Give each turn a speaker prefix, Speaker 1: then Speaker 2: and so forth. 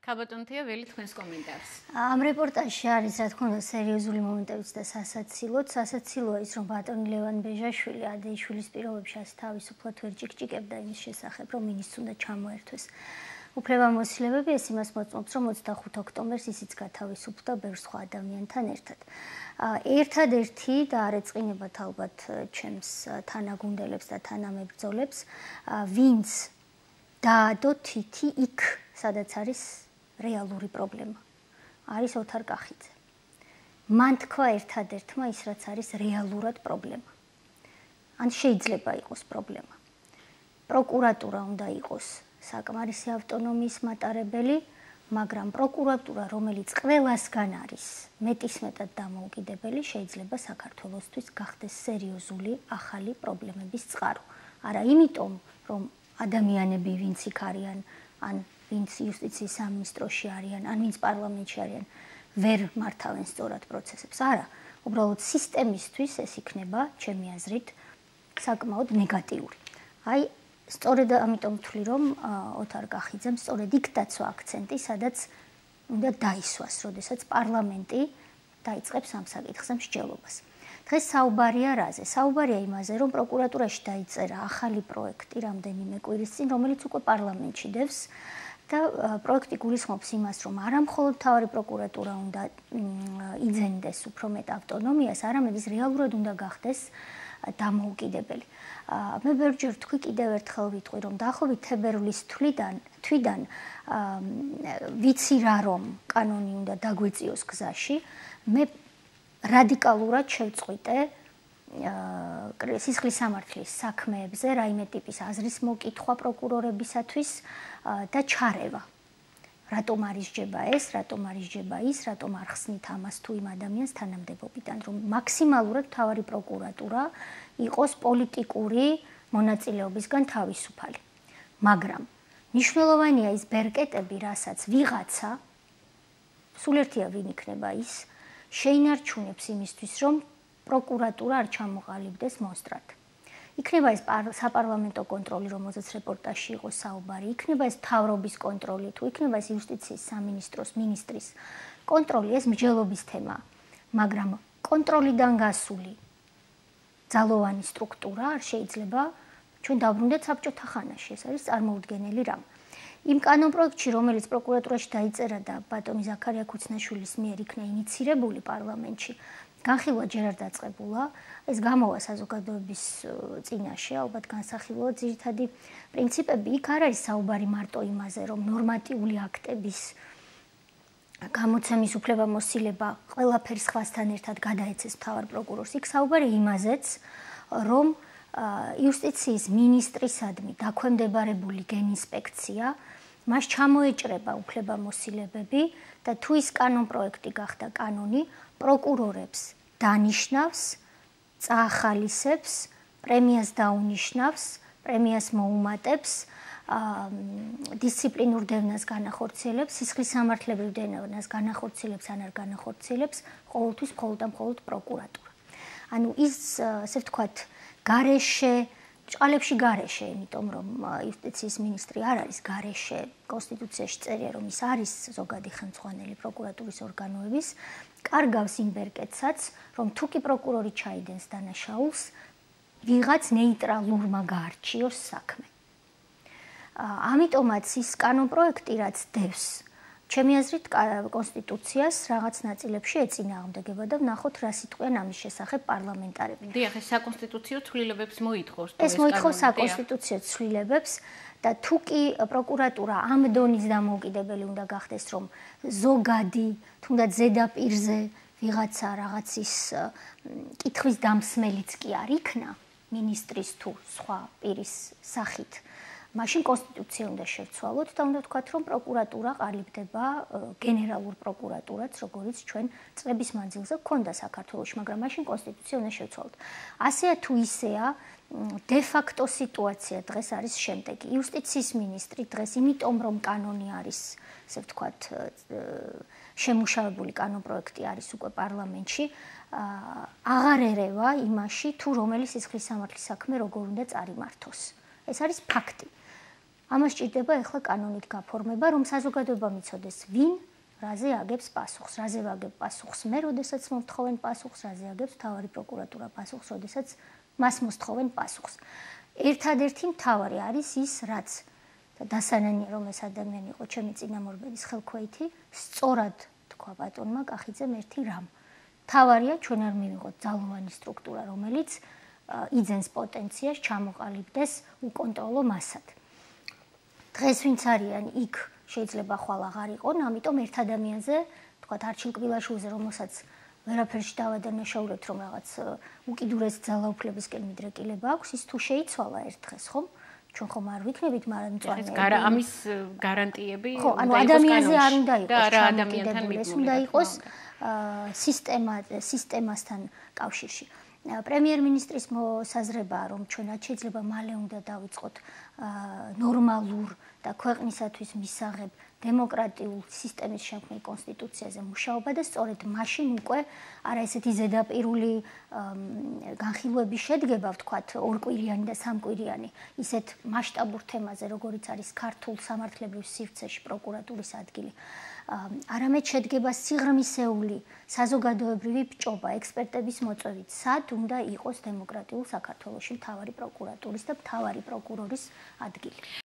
Speaker 1: ქაბატონთია ველი თქვენს კომენტარს.
Speaker 2: ამ რეპორტაჟში არის რა თქმა უნდა სერიოზული მომენტებიც და სასაცილოც. სასაცილოა ის, რომ ბატონი ლევან ბეჟაშვილი ადეიშვილის პირობებში ასე თავისუფლად ვერ ჭიკჭიკებდა იმის შესახებ, რომ მინისტრს უნდა ჩამოერთვეს. უფლებამოსილებები ეს იმას მოწმობს, რომ 25 ოქტომბერს ისიც გათავისუფლდა ბევრ სხვა ადამიანთან ერთად. ერთადერთი და არ ეწყინებათ ალბათ ჩემს თანაგუნდელებს და თანამებრძოლებს, ვინც დაადო თითი იქ, სადაც არის რეალური პრობლემა. არის ოთარ კახიძე. მან თქვა ერთადერთმა ის, რაც არის რეალურად პრობლემა. ან შეიძლება იყოს პრობლემა. პროკურატურა უნდა იყოს საკმარისი ავტონომიის მატარებელი, მაგრამ პროკურატურა, რომელიც ყველასგან არის მეტისმეტად დამოუკიდებელი, შეიძლება საქართველოსთვის გახდეს სერიოზული ახალი პრობლემების წყარო. არა იმიტომ, რომ ადამიანები, ვინც იქ არიან, ან ვინც იუსტიციის სამინისტროში არიან, ან ვინც პარლამენტში არიან, ვერ მართავენ სწორად პროცესებს. არა, უბრალოდ სისტემისთვის ეს იქნება, ჩემი აზრით, საკმაოდ ნეგატიური. აი, სწორედ ამიტომ ვთვლი, რომ ოთარ კახიძემ სწორედ იქ დაცვა აქცენტი, სადაც უნდა დაისვას, როდესაც პარლამენტი დაიწყებს ამ საკითხზე მსჯელობას. დღეს საუბარია რაზე? საუბარია იმაზე, რომ პროკურატურაში დაიწერა ახალი პროექტი რამდენიმე კვირის წინ, რომელიც უკვე პარლამენტში დევს და პროექტი გულისხმობს იმას, რომ არა მხოლოდ მთავარი პროკურატურა უნდა იძენდეს უფრო მეტ ავტონომიას, არამედ ის რეალურად უნდა გახდეს დამოუკიდებელი. მე ბევრჯერ ვთქვი, კიდევ ერთხელ ვიტყვი, რომ დაახლოებით თებერვლის თვიდან ვიცი რა რომ კანონი უნდა დაგვეწიოს გზაში, მე რადიკალურად შევწყვიტე სისხლის სამართლის საქმეებზე რაიმე ტიპის აზრის მოკითხვა პროკურორებისათვის და ჩარევა. რატომ არ ისჯება ეს, რატომ არ ისჯება ის, რატომ არ ხსნით ამას თუ იმ ადამიანს თანამდებობიდან, რომ მაქსიმალურად მთავარი პროკურატურა იყოს პოლიტიკური მონაწილეობისგან თავისუფალი. მაგრამ მნიშვნელოვანია ის ბერკეტები, რასაც ვიღაცა, სულ ერთია ვინ იქნება ის, შეინარჩუნებს იმისთვის, რომ პროკურატურა არ ჩამოყალიბდეს მონსტრად. იქნება ეს საპარლამენტო კონტროლი, რომელზეც რეპორტაჟში იყო საუბარი, იქნება ეს მთავრობის კონტროლი, თუ იქნება ეს იუსტიციის სამინისტროს მინისტრის კონტროლი, ეს მსჯელობის თემაა. მაგრამ კონტროლიდან გასული ძალოვანი სტრუქტურა არ შეიძლება ჩვენ დავბრუნდეთ საბჭოთა ხანაში, ეს არის წარმოუდგენელი რამ. იმ კანონპროექტში, რომელიც პროკურატურაში დაიწერა და ბატონი ზაქარია ქუცნაშვილის მიერ იქნა ინიცირებული პარლამენტში, განხილვა ჯერ არ დაწყებულა, ეს გამოვა საზოგადოების წინაშე, ალბათ განსახილველად ძირითადი პრინციპები. იქ არ არის საუბარი მარტო იმაზე, რომ ნორმატიული აქტების გამოცემის უფლებამოსილება ყველაფერს სხვასთან ერთად გადაეცეს მთავარ პროკურორს. იქ საუბარი იმაზეც, რომ იუსტიციის მინისტრისადმი დაქვემდებარებული გენინსპექცია მას ჩამოეჭრება უფლებამოსილებები და თუ ის კანონპროექტი გახდა კანონი, პროკურორებს დანიშნავს, წაახალისებს, პრემიას დაუნიშნავს, პრემიას მოუმატებს, დისციპლინურ დევნას განახორციელებს, სისხლის სამართლებრივ დევნას განახორციელებს ან არ განახორციელებს, ყოველთვის მხოლოდ და მხოლოდ პროკურატურა. ანუ ის, ასე ვთქვათ, გარეშე, ჭყალებში გარეშე, იმიტომ რომ იუსტიციის მინისტრი არ არის გარეშე, კონსტიტუციაში წერია, რომ ის არის ზოგადი ხელმძღვანელი პროკურატურის ორგანოების, კარგავს იმ ბერკეტსაც, რომ თუ კი პროკურორი ჩაიდენს დანაშაულს, ვიღაც ნეიტრალურმა გაარჩიოს საქმე. ამიტომაც ის კანონპროექტი, რაც დევს, ჩემი აზრით, კონსტიტუციას რაღაც ნაწილებში ეწინააღმდეგება და ვნახოთ, რა სიტყვიან ამის შესახებ პარლამენტარები.
Speaker 1: დიახ, ეს საკონსტიტუციო ცვლილებებს მოითხოვს.
Speaker 2: ეს მოითხოვს საკონსტიტუციო ცვლილებებს და თუ კი პროკურატურა ამ დონის დამოუკიდებელი უნდა გახდეს, რომ ზოგადი, თუნდაც ზედაპირზე ვიღაცა რაღაცის კითხვის დამსმელიც კი არ იქნა, მინისტრის თუ სხვა პირის სახით, მაშინ კონსტიტუცია უნდა შევცვალოთ და უნდა ვთქვათ, რომ პროკურატურა ყალიბდება გენერალურ პროკურატურაც, როგორც ჩვენ წლების მანძილზე გვქონდა საქართველოში, მაგრამ მაშინ კონსტიტუცია უნდა შევცვალოთ. ასეა თუ ისეა, დე ფაქტო სიტუაცია დღეს არის შემდეგი. იუსტიციის მინისტრი დღეს იმიტომ, რომ კანონი არის, ასე ვთქვათ, შემუშავებული კანონპროექტი არის უკვე პარლამენტში, აღარ ერევა იმაში, თუ რომელი სისხლის სამართლის საქმე როგორ უნდა წარიმართოს. ეს არის ფაქტი. ამას ჭირდება ახლა კანონით გაფორმება, რომ საზოგადოებამ იცოდეს, ვინ რაზე აგებს პასუხს, რაზე ვაგებ პასუხს მე, როდესაც მომთხოვენ პასუხს, რაზე აგებს მთავარი პროკურატურა პასუხს, როდესაც მას მოსთხოვენ პასუხს. ერთადერთი მთავარი არის ის, რაც დასანანია რომ ეს ადამიანი იყო ჩემი წინამორბედის ხელქვეითი, სწორად თქვა ბატონმა კახიძემ ერთი რამ. მთავარია ჩვენ არ მივიღოთ ძალოვანი სტრუქტურა, რომელიც იძენს პოტენციას ჩამოყალიბდეს უკონტროლო მასად. დღეს ვინც არიან იქ შეიძლება ხვალ აღარ იყონ, ამიტომ ერთ ადამიანზე, თქვათ არჩილ კბილაშვილზე, რომელსაც ვერაფერში დავადანაშაულებთ, რომ რაღაც უკიდურეს ძალაუფლებისკენ მიდრეკილება აქვს, ის თუ შეიცვალა ერთ დღეს, ხომ? ჩვენ ხომ არ ვიქნებით მარადმწვანეები.
Speaker 1: ამის გარანტიები
Speaker 2: ხო, ანუ ადამიანზე არ უნდა იყოს ჩამოკიდებული, ეს უნდა იყოს სისტემასთან კავშირში. პრემიერ-მინისტრის მოსაზრებაა, რომ ჩვენაც შეიძლება მალე უნდა დავიწყოთ ნორმალურ და ქვეყნისათვის მისაღებ დემოკრატიულ სისტემის შემქმნელ კონსტიტუციაზე მუშაობა და სწორედ მაშინ უკვე არა ესეთი ზედაპირული განხილვების შედგება, ვთქვათ, ორკვირიანი და სამკვირიანი, ისეთ მასშტაბურ თემაზე, როგორიც არის ქართულ სამართლებრივ სივრცეში პროკურატურის ადგილი. არამედ შედგება სიღრმისეული საზოგადოებრივი ბჭობა ექსპერტების მოწვევით, სად უნდა იყოს დემოკრატიულ საქართველოში მთავარი პროკურატურის და მთავარი პროკურორის ადგილი.